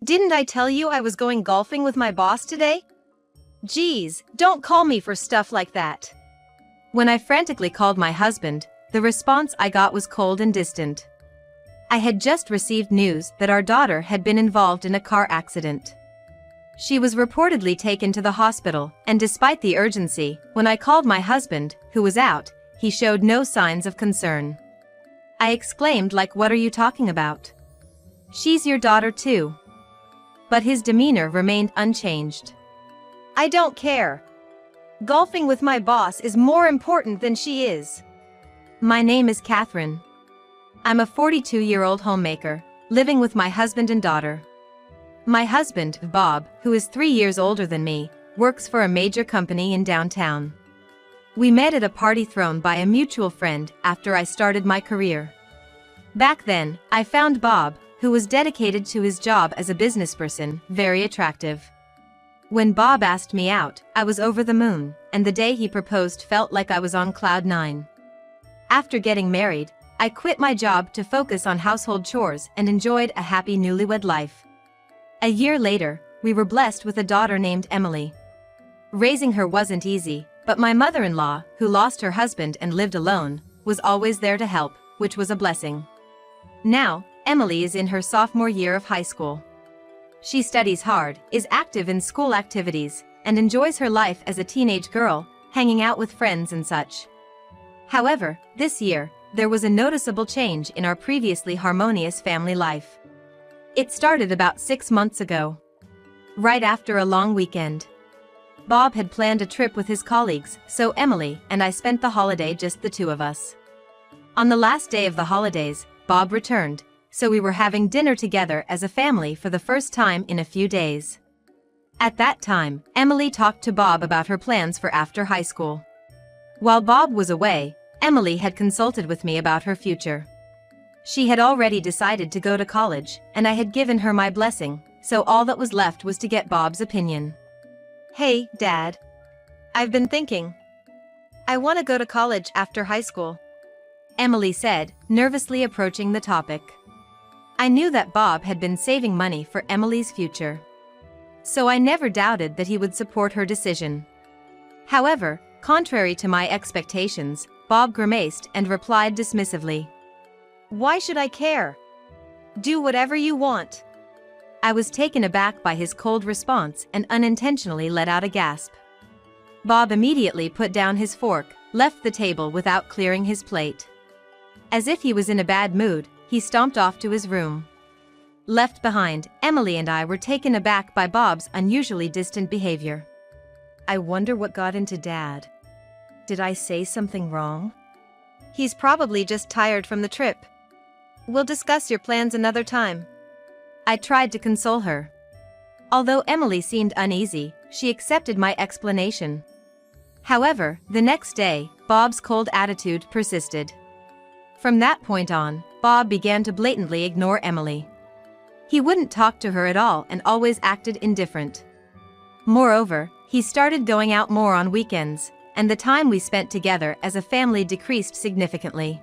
Didn't I tell you I was going golfing with my boss today? Geez, don't call me for stuff like that. When I frantically called my husband, the response I got was cold and distant. I had just received news that our daughter had been involved in a car accident. She was reportedly taken to the hospital, and despite the urgency, when I called my husband, who was out, he showed no signs of concern. I exclaimed, like, what are you talking about? She's your daughter too. But his demeanor remained unchanged. I don't care. Golfing with my boss is more important than she is. My name is Catherine. I'm a 42-year-old homemaker, living with my husband and daughter. My husband, Bob, who is 3 years older than me, works for a major company in downtown. We met at a party thrown by a mutual friend after I started my career. Back then, I found Bob, who was dedicated to his job as a businessperson, very attractive. When Bob asked me out, I was over the moon, and the day he proposed felt like I was on cloud 9. After getting married, I quit my job to focus on household chores and enjoyed a happy newlywed life. A year later, we were blessed with a daughter named Emily. Raising her wasn't easy, but my mother-in-law, who lost her husband and lived alone, was always there to help, which was a blessing. Now, Emily is in her sophomore year of high school. She studies hard, is active in school activities, and enjoys her life as a teenage girl, hanging out with friends and such. However, this year, there was a noticeable change in our previously harmonious family life. It started about 6 months ago. Right after a long weekend. Bob had planned a trip with his colleagues, so Emily and I spent the holiday just the two of us. On the last day of the holidays, Bob returned, so we were having dinner together as a family for the first time in a few days. At that time, Emily talked to Bob about her plans for after high school. While Bob was away, Emily had consulted with me about her future. She had already decided to go to college, and I had given her my blessing, so all that was left was to get Bob's opinion. Hey, Dad. I've been thinking. I want to go to college after high school, Emily said, nervously approaching the topic. I knew that Bob had been saving money for Emily's future, so I never doubted that he would support her decision. However, contrary to my expectations, Bob grimaced and replied dismissively. Why should I care? Do whatever you want. I was taken aback by his cold response and unintentionally let out a gasp. Bob immediately put down his fork, left the table without clearing his plate. As if he was in a bad mood, he stomped off to his room. Left behind, Emily and I were taken aback by Bob's unusually distant behavior. I wonder what got into Dad. Did I say something wrong? He's probably just tired from the trip. We'll discuss your plans another time. I tried to console her. Although Emily seemed uneasy, she accepted my explanation. However, the next day, Bob's cold attitude persisted. From that point on, Bob began to blatantly ignore Emily. He wouldn't talk to her at all and always acted indifferent. Moreover, he started going out more on weekends, and the time we spent together as a family decreased significantly.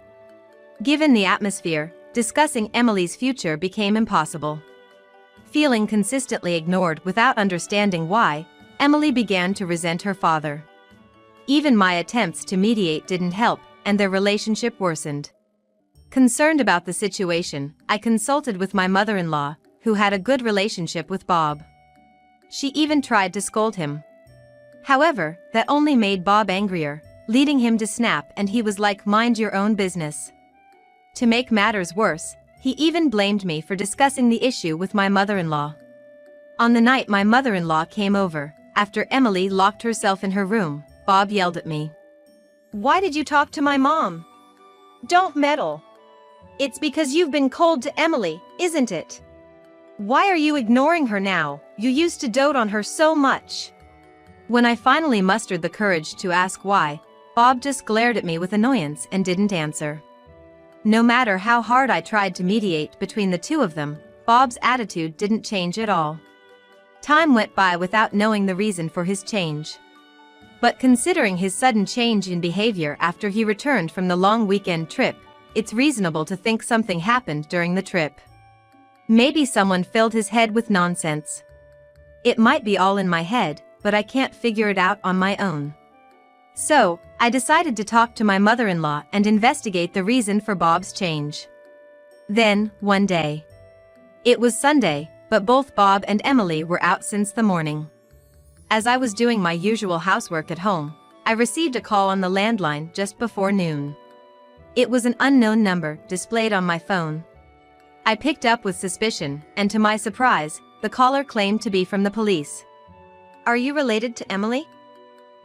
Given the atmosphere, discussing Emily's future became impossible. Feeling consistently ignored without understanding why, Emily began to resent her father. Even my attempts to mediate didn't help, and their relationship worsened. Concerned about the situation, I consulted with my mother-in-law, who had a good relationship with Bob. She even tried to scold him. However, that only made Bob angrier, leading him to snap, and he was like, mind your own business. To make matters worse, he even blamed me for discussing the issue with my mother-in-law. On the night my mother-in-law came over, after Emily locked herself in her room, Bob yelled at me. Why did you talk to my mom? Don't meddle. It's because you've been cold to Emily, isn't it? Why are you ignoring her now? You used to dote on her so much. When I finally mustered the courage to ask why, Bob just glared at me with annoyance and didn't answer. No matter how hard I tried to mediate between the two of them, Bob's attitude didn't change at all. Time went by without knowing the reason for his change. But considering his sudden change in behavior after he returned from the long weekend trip, it's reasonable to think something happened during the trip. Maybe someone filled his head with nonsense. It might be all in my head, but I can't figure it out on my own. So, I decided to talk to my mother-in-law and investigate the reason for Bob's change. Then, one day. It was Sunday, but both Bob and Emily were out since the morning. As I was doing my usual housework at home, I received a call on the landline just before noon. It was an unknown number displayed on my phone. I picked up with suspicion, and to my surprise, the caller claimed to be from the police. "Are you related to Emily?"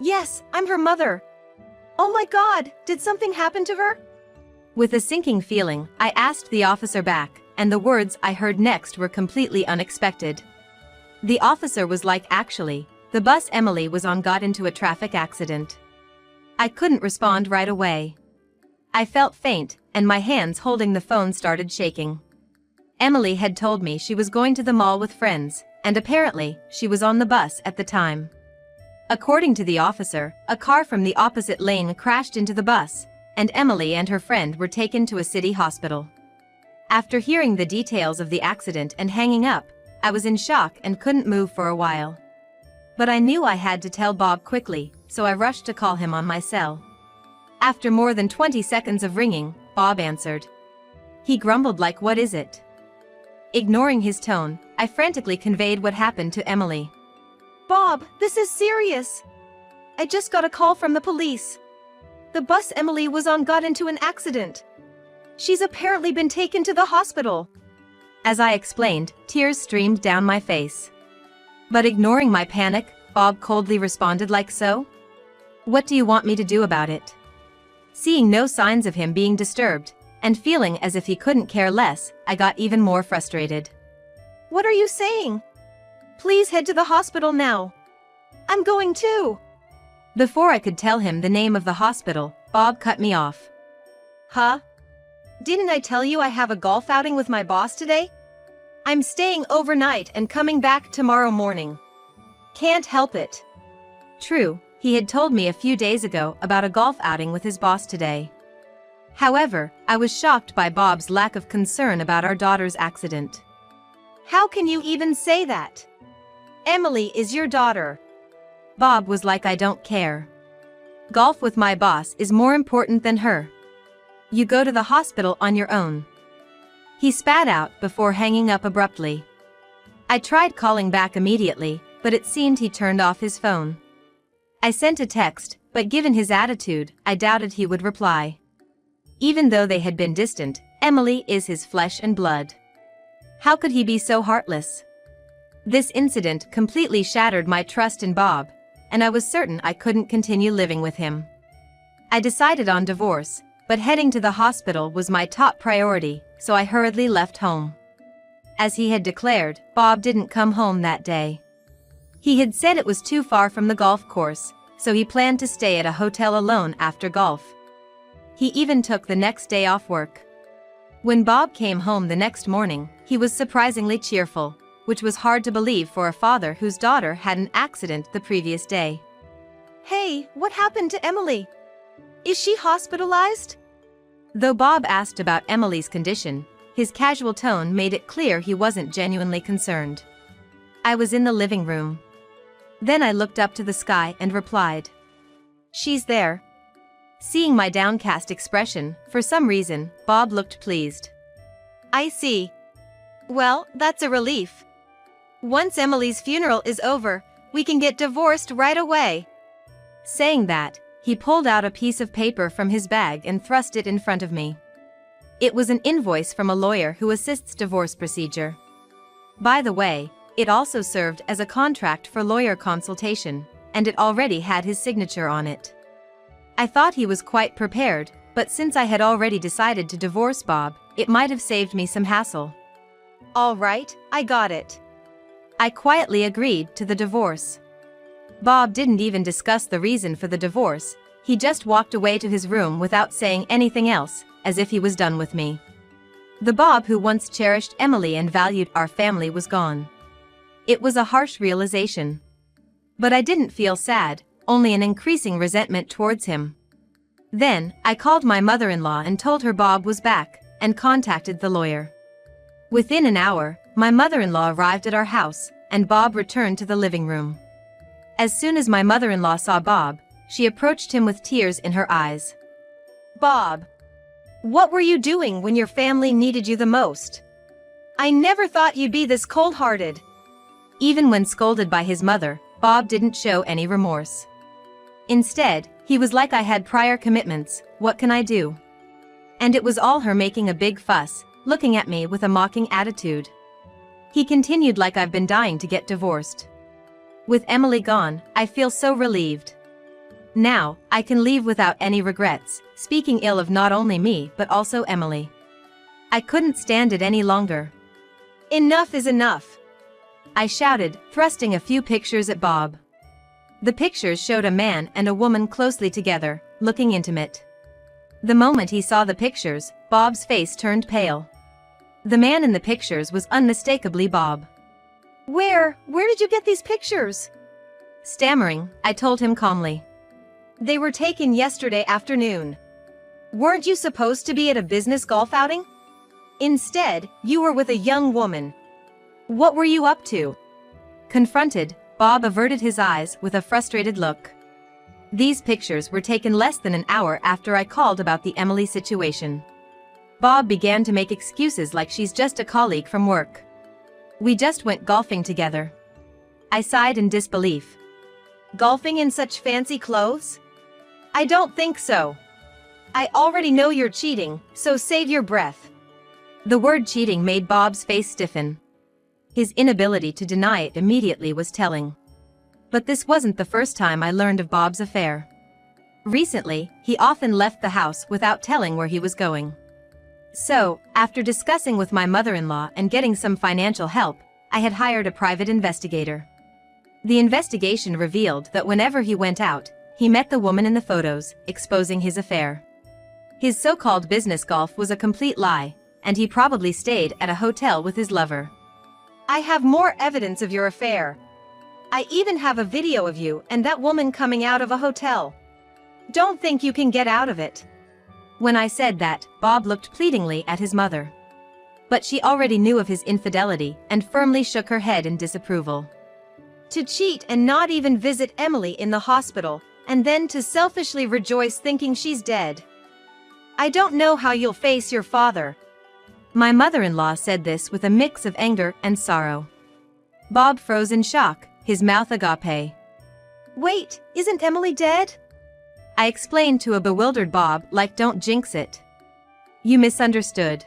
"Yes, I'm her mother." "Oh my God, did something happen to her?" With a sinking feeling, I asked the officer back, and the words I heard next were completely unexpected. The officer was like, "Actually, the bus Emily was on got into a traffic accident." I couldn't respond right away. I felt faint, and my hands holding the phone started shaking. Emily had told me she was going to the mall with friends, and apparently, she was on the bus at the time. According to the officer, a car from the opposite lane crashed into the bus, and Emily and her friend were taken to a city hospital. After hearing the details of the accident and hanging up, I was in shock and couldn't move for a while. But I knew I had to tell Bob quickly, so I rushed to call him on my cell. After more than 20 seconds of ringing, Bob answered. He grumbled like, "What is it?" Ignoring his tone, I frantically conveyed what happened to Emily. "Bob, this is serious. I just got a call from the police. The bus Emily was on got into an accident. She's apparently been taken to the hospital." As I explained, tears streamed down my face. But ignoring my panic, Bob coldly responded like so. "What do you want me to do about it?" Seeing no signs of him being disturbed, and feeling as if he couldn't care less, I got even more frustrated. "What are you saying? Please head to the hospital now. I'm going too." Before I could tell him the name of the hospital, Bob cut me off. "Huh? Didn't I tell you I have a golf outing with my boss today? I'm staying overnight and coming back tomorrow morning. Can't help it." True, he had told me a few days ago about a golf outing with his boss today. However, I was shocked by Bob's lack of concern about our daughter's accident. "How can you even say that? Emily is your daughter." Bob was like, "I don't care. Golf with my boss is more important than her. You go to the hospital on your own." He spat out before hanging up abruptly. I tried calling back immediately, but it seemed he turned off his phone. I sent a text, but given his attitude, I doubted he would reply. Even though they had been distant, Emily is his flesh and blood. How could he be so heartless? This incident completely shattered my trust in Bob, and I was certain I couldn't continue living with him. I decided on divorce, but heading to the hospital was my top priority, so I hurriedly left home. As he had declared, Bob didn't come home that day. He had said it was too far from the golf course, so he planned to stay at a hotel alone after golf. He even took the next day off work. When Bob came home the next morning, he was surprisingly cheerful, which was hard to believe for a father whose daughter had an accident the previous day. "Hey, what happened to Emily? Is she hospitalized?" Though Bob asked about Emily's condition, his casual tone made it clear he wasn't genuinely concerned. I was in the living room. Then I looked up to the sky and replied, "She's there." Seeing my downcast expression, for some reason, Bob looked pleased. "I see. Well, that's a relief. Once Emily's funeral is over, we can get divorced right away." Saying that, he pulled out a piece of paper from his bag and thrust it in front of me. It was an invoice from a lawyer who assists divorce procedure. By the way, it also served as a contract for lawyer consultation, and it already had his signature on it. I thought he was quite prepared, but since I had already decided to divorce Bob, it might have saved me some hassle. "All right, I got it." I quietly agreed to the divorce. Bob didn't even discuss the reason for the divorce, he just walked away to his room without saying anything else, as if he was done with me. The Bob who once cherished Emily and valued our family was gone. It was a harsh realization. But I didn't feel sad, only an increasing resentment towards him. Then, I called my mother-in-law and told her Bob was back, and contacted the lawyer. Within an hour, my mother-in-law arrived at our house, and Bob returned to the living room. As soon as my mother-in-law saw Bob, she approached him with tears in her eyes. "Bob, what were you doing when your family needed you the most? I never thought you'd be this cold-hearted." Even when scolded by his mother, Bob didn't show any remorse. Instead, he was like, "I had prior commitments, what can I do?" And it was all her making a big fuss, looking at me with a mocking attitude. He continued, "Like I've been dying to get divorced. With Emily gone, I feel so relieved. Now, I can leave without any regrets," speaking ill of not only me but also Emily. I couldn't stand it any longer. "Enough is enough," I shouted, thrusting a few pictures at Bob. The pictures showed a man and a woman closely together, looking intimate. The moment he saw the pictures, Bob's face turned pale. The man in the pictures was unmistakably Bob. Where did you get these pictures?" Stammering, I told him calmly. "They were taken yesterday afternoon. Weren't you supposed to be at a business golf outing? Instead, you were with a young woman. What were you up to?" Confronted, Bob averted his eyes with a frustrated look. These pictures were taken less than an hour after I called about the Emily situation. Bob began to make excuses like she's just a colleague from work. "We just went golfing together." I sighed in disbelief. "Golfing in such fancy clothes? I don't think so. I already know you're cheating, so save your breath." The word cheating made Bob's face stiffen. His inability to deny it immediately was telling. But this wasn't the first time I learned of Bob's affair. Recently, he often left the house without telling where he was going. So, after discussing with my mother-in-law and getting some financial help, I had hired a private investigator. The investigation revealed that whenever he went out, he met the woman in the photos, exposing his affair. His so-called business golf was a complete lie, and he probably stayed at a hotel with his lover. "I have more evidence of your affair. I even have a video of you and that woman coming out of a hotel. Don't think you can get out of it." When I said that, Bob looked pleadingly at his mother. But she already knew of his infidelity and firmly shook her head in disapproval. "To cheat and not even visit Emily in the hospital, and then to selfishly rejoice thinking she's dead. I don't know how you'll face your father." My mother-in-law said this with a mix of anger and sorrow. Bob froze in shock, his mouth agape. "Wait, isn't Emily dead?" I explained to a bewildered Bob, like, "Don't jinx it. You misunderstood.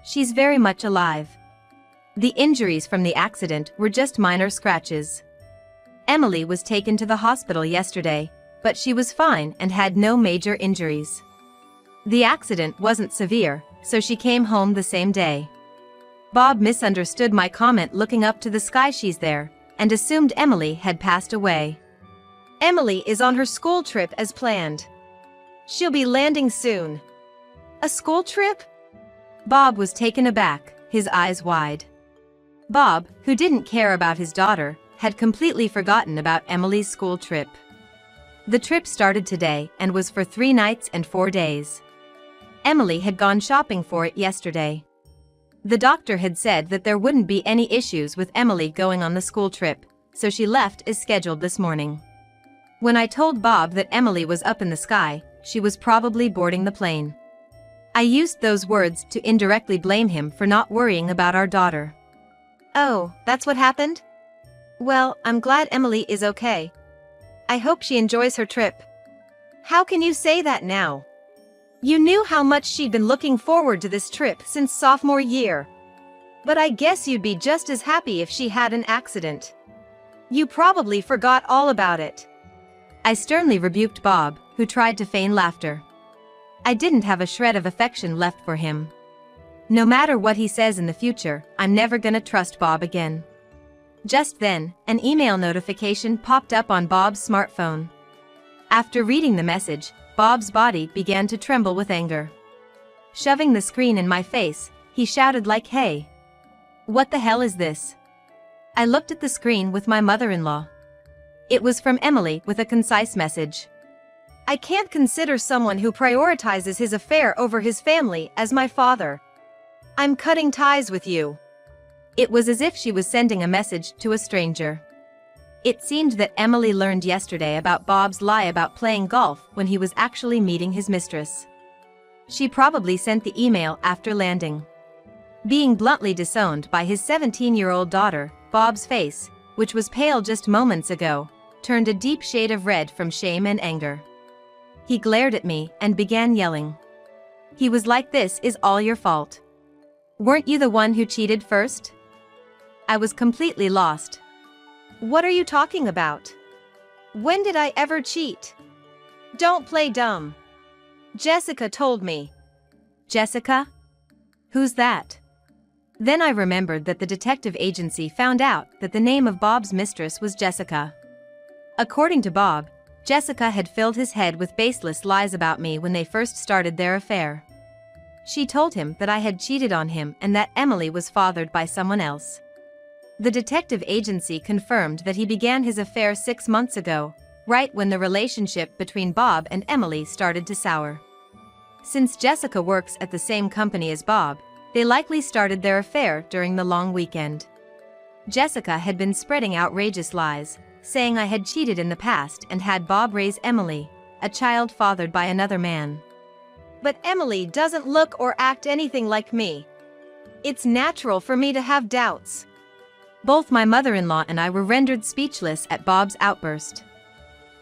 She's very much alive. The injuries from the accident were just minor scratches. Emily was taken to the hospital yesterday, but she was fine and had no major injuries. The accident wasn't severe, so she came home the same day." Bob misunderstood my comment, looking up to the sky. "She's there," and assumed Emily had passed away. "Emily is on her school trip as planned. She'll be landing soon." "A school trip?" Bob was taken aback, his eyes wide. Bob, who didn't care about his daughter, had completely forgotten about Emily's school trip. The trip started today and was for 3 nights and 4 days. Emily had gone shopping for it yesterday. The doctor had said that there wouldn't be any issues with Emily going on the school trip, so she left as scheduled this morning. When I told Bob that Emily was up in the sky, she was probably boarding the plane. I used those words to indirectly blame him for not worrying about our daughter. "Oh, that's what happened? Well, I'm glad Emily is okay. I hope she enjoys her trip." "How can you say that now? You knew how much she'd been looking forward to this trip since sophomore year. But I guess you'd be just as happy if she had an accident. You probably forgot all about it." I sternly rebuked Bob, who tried to feign laughter. I didn't have a shred of affection left for him. No matter what he says in the future, I'm never gonna trust Bob again. Just then, an email notification popped up on Bob's smartphone. After reading the message, Bob's body began to tremble with anger. Shoving the screen in my face, he shouted like, "Hey! What the hell is this?" I looked at the screen with my mother-in-law. It was from Emily with a concise message. "I can't consider someone who prioritizes his affair over his family as my father. I'm cutting ties with you." It was as if she was sending a message to a stranger. It seemed that Emily learned yesterday about Bob's lie about playing golf when he was actually meeting his mistress. She probably sent the email after landing. Being bluntly disowned by his 17-year-old daughter, Bob's face, which was pale just moments ago, turned a deep shade of red from shame and anger. He glared at me and began yelling. He was like, "This is all your fault. Weren't you the one who cheated first?" I was completely lost. "What are you talking about? When did I ever cheat? Don't play dumb. Jessica told me." "Jessica? Who's that?" Then I remembered that the detective agency found out that the name of Bob's mistress was Jessica. According to Bob, Jessica had filled his head with baseless lies about me when they first started their affair. She told him that I had cheated on him and that Emily was fathered by someone else. The detective agency confirmed that he began his affair 6 months ago, right when the relationship between Bob and Emily started to sour. Since Jessica works at the same company as Bob, they likely started their affair during the long weekend. Jessica had been spreading outrageous lies, saying I had cheated in the past and had Bob raise Emily, a child fathered by another man. "But Emily doesn't look or act anything like me. It's natural for me to have doubts." Both my mother-in-law and I were rendered speechless at Bob's outburst.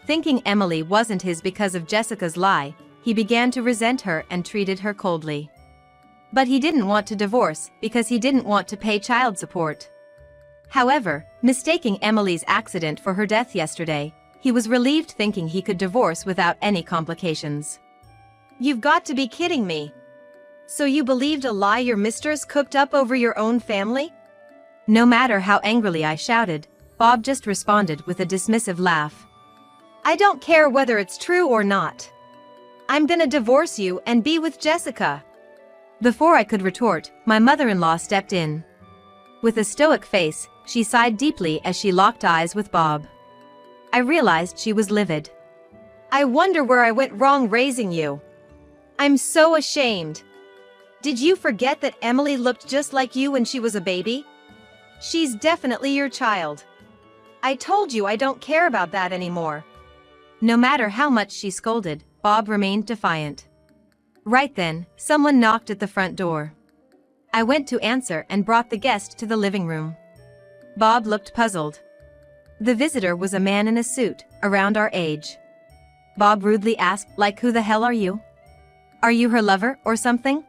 Thinking Emily wasn't his because of Jessica's lie, he began to resent her and treated her coldly. But he didn't want to divorce because he didn't want to pay child support. However, mistaking Emily's accident for her death yesterday, he was relieved thinking he could divorce without any complications. "You've got to be kidding me. So you believed a lie your mistress cooked up over your own family?" No matter how angrily I shouted, Bob just responded with a dismissive laugh. "I don't care whether it's true or not. I'm gonna divorce you and be with Jessica." Before I could retort, my mother-in-law stepped in. With a stoic face, she sighed deeply as she locked eyes with Bob. I realized she was livid. "I wonder where I went wrong raising you. I'm so ashamed. Did you forget that Emily looked just like you when she was a baby? She's definitely your child. I told you I don't care about that anymore." No matter how much she scolded, Bob remained defiant. Right then, someone knocked at the front door. I went to answer and brought the guest to the living room. Bob looked puzzled. The visitor was a man in a suit, around our age. Bob rudely asked, "Like, who the hell are you? Are you her lover or something?"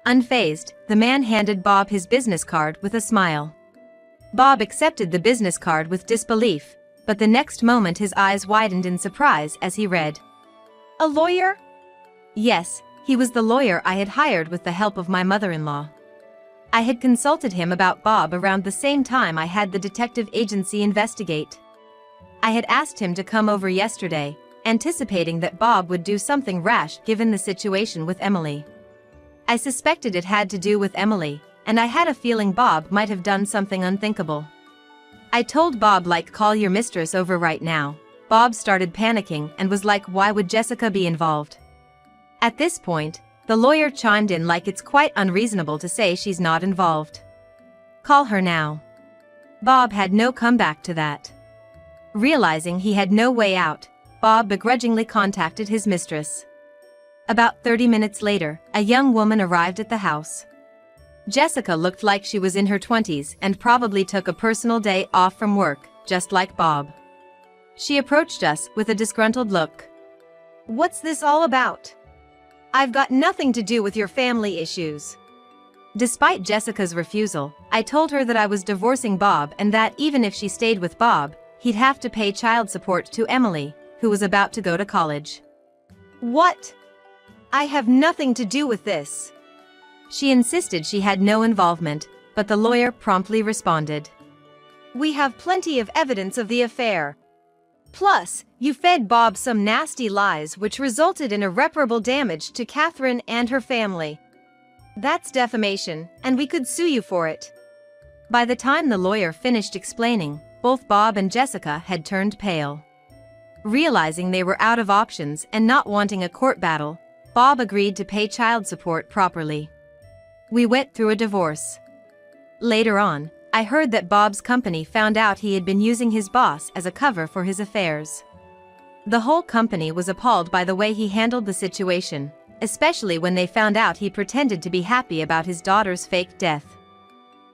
Unfazed, the man handed Bob his business card with a smile. Bob accepted the business card with disbelief, but the next moment his eyes widened in surprise as he read. "A lawyer?" Yes, he was the lawyer I had hired with the help of my mother-in-law. I had consulted him about Bob around the same time I had the detective agency investigate. I had asked him to come over yesterday, anticipating that Bob would do something rash given the situation with Emily. I suspected it had to do with Emily, and I had a feeling Bob might have done something unthinkable. I told Bob, like, "Call your mistress over right now." Bob started panicking and was like, "Why would Jessica be involved?" At this point, the lawyer chimed in like, "It's quite unreasonable to say she's not involved. Call her now." Bob had no comeback to that. Realizing he had no way out, Bob begrudgingly contacted his mistress. About 30 minutes later, a young woman arrived at the house. Jessica looked like she was in her 20s and probably took a personal day off from work, just like Bob. She approached us with a disgruntled look. "What's this all about? I've got nothing to do with your family issues." Despite Jessica's refusal, I told her that I was divorcing Bob and that even if she stayed with Bob, he'd have to pay child support to Emily, who was about to go to college. "What? I have nothing to do with this." She insisted she had no involvement, but the lawyer promptly responded. "We have plenty of evidence of the affair. Plus, you fed Bob some nasty lies which resulted in irreparable damage to Catherine and her family. That's defamation, and we could sue you for it." By the time the lawyer finished explaining, both Bob and Jessica had turned pale. Realizing they were out of options and not wanting a court battle, Bob agreed to pay child support properly. We went through a divorce. Later on, I heard that Bob's company found out he had been using his boss as a cover for his affairs. The whole company was appalled by the way he handled the situation, especially when they found out he pretended to be happy about his daughter's fake death.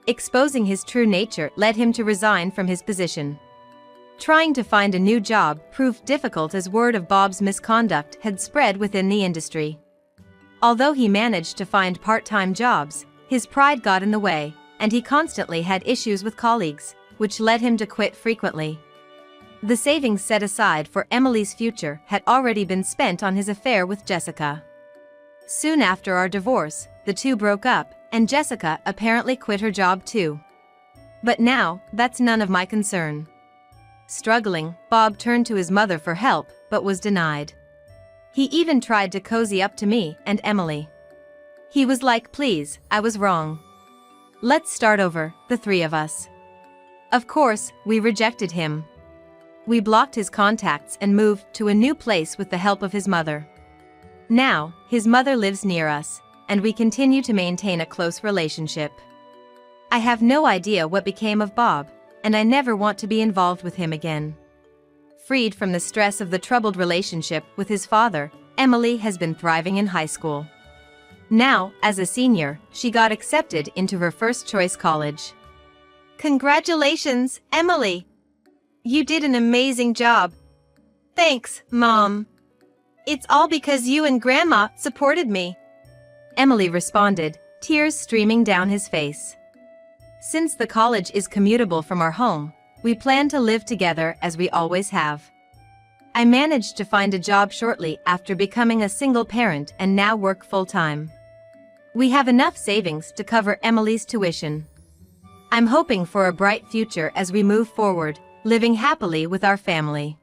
Exposing his true nature led him to resign from his position. Trying to find a new job proved difficult as word of Bob's misconduct had spread within the industry. Although he managed to find part-time jobs, his pride got in the way, and he constantly had issues with colleagues, which led him to quit frequently. The savings set aside for Emily's future had already been spent on his affair with Jessica. Soon after our divorce, the two broke up, and Jessica apparently quit her job too. But now, that's none of my concern. Struggling, Bob turned to his mother for help, but was denied. He even tried to cozy up to me and Emily. He was like, "Please, I was wrong. Let's start over, the three of us." Of course, we rejected him. We blocked his contacts and moved to a new place with the help of his mother. Now, his mother lives near us, and we continue to maintain a close relationship. I have no idea what became of Bob, and I never want to be involved with him again. Freed from the stress of the troubled relationship with his father, Emily has been thriving in high school. Now, as a senior, she got accepted into her first-choice college. Congratulations, Emily! You did an amazing job. Thanks, Mom. It's all because you and Grandma supported me. Emily responded, tears streaming down his face. Since the college is commutable from our home, we plan to live together as we always have. I managed to find a job shortly after becoming a single parent and now work full-time. We have enough savings to cover Emily's tuition. I'm hoping for a bright future as we move forward, living happily with our family.